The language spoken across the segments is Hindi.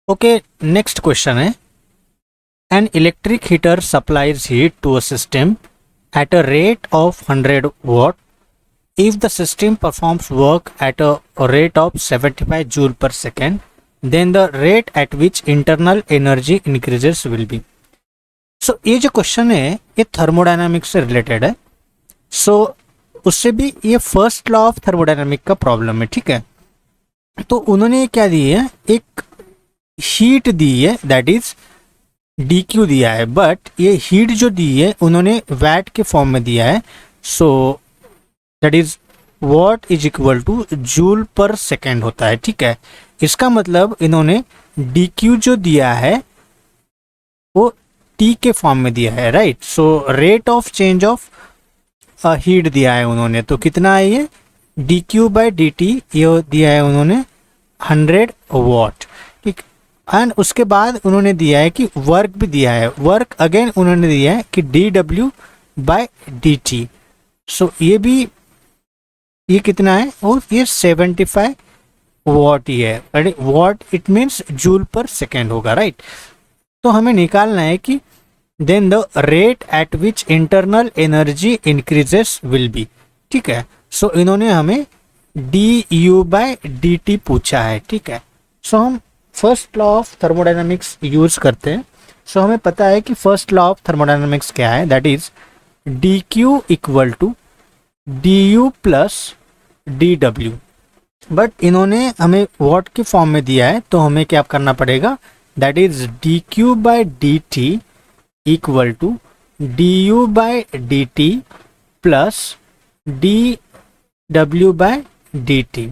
ओके, नेक्स्ट क्वेश्चन है, an electric heater supplies heat to a system at a rate of 100 watt. If the system performs work at a rate of 75 joule per second, then the rate at which internal energy increases will be. So ये जो क्वेश्चन है ये थर्मोडायनामिक्स से रिलेटेड है. सो उससे भी ये फर्स्ट लॉ ऑफ थर्मोडायनामिक का प्रॉब्लम है. ठीक है, तो उन्होंने क्या दी है, एक हीट दी है दैट इज डी क्यू दिया है, बट ये हीट जो दी है उन्होंने वैट के फॉर्म में दिया है. So that is what is equal two joule per second होता है. ठीक है, इसका मतलब इन्होंने डी क्यू जो दिया है वो टी के फॉर्म में दिया है, right. So rate of change of heat दिया है उन्होंने, तो कितना है ये D Q by D T, ये दिया है उन्होंने 100 वॉट. ठीक, एंड उसके बाद उन्होंने दिया है कि वर्क भी दिया है, वर्क अगेन उन्होंने दिया है कि D W by D T. So ये कितना है, और ये 75 वॉट ही है. What it means joule per second होगा, राइट. तो हमें निकालना है कि then the rate at which internal energy increases will be. ठीक है, सो इन्होंने हमें D U by D T पूछा है. ठीक है, सो हम first law of thermodynamics use करते हैं. सो हमें पता है कि फर्स्ट लॉ ऑफ थर्मोडायनामिक्स क्या है, that is D Q equal to D U plus D W. But इन्होंने हमें वॉट के फॉर्म में दिया है, तो हमें क्या करना पड़ेगा, that is D Q by D T equal to D U by D T plus D W by D T.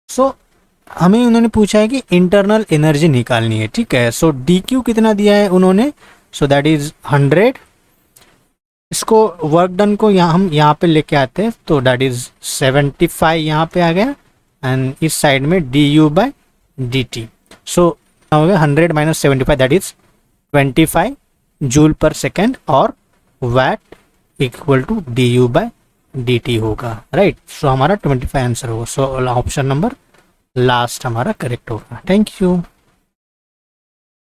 So हमें उन्होंने पूछा है कि इंटरनल एनर्जी निकालनी है. ठीक है, सो डी क्यू कितना दिया है उन्होंने, सो दैट इज 100. इसको वर्क डन को हम यहाँ पे लेके आते हैं, तो दैट इज 75 यहाँ पे आ गया, एंड इस साइड में D U by D T. So 100 minus 75 that is 25 joule per second, और watt equal to D U by D T होगा, राइट. सो हमारा 25 आंसर होगा. सो ऑप्शन नंबर लास्ट हमारा करेक्ट होगा. Thank you.